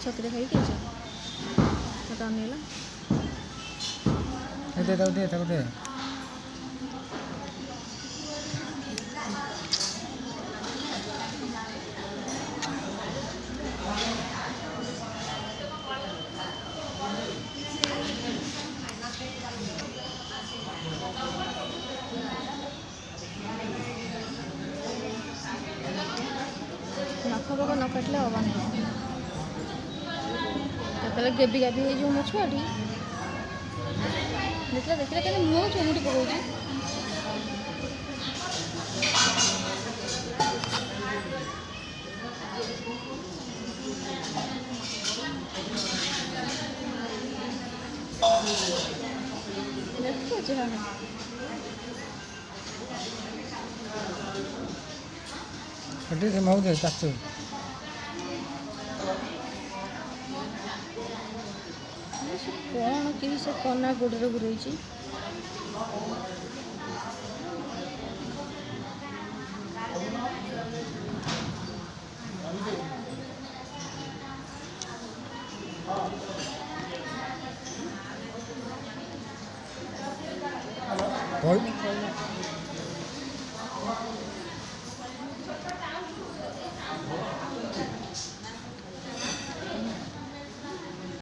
ଛକିରେ ଖାଇକି ଆସ ମତେ ଅନେଇଲା ଦେ ତାକୁ ଦେ ତାକୁ ଦେ ନଖ ପକ ନ କାଟିଲେ ହବ ନାହିଁ କେତେବେଳେ ଗେବି ଗାବି ହେଇଯିବ ମୋ ଛୁଆଟି ଦେଖିଲେ କେମିତି ମୁହଁ ଚୁମୁଟି ପକଉଛି ଦେଖୁଛି ହଁ दे माऊ दे चाचू कौन कि से कना गोड़े गुरई बोल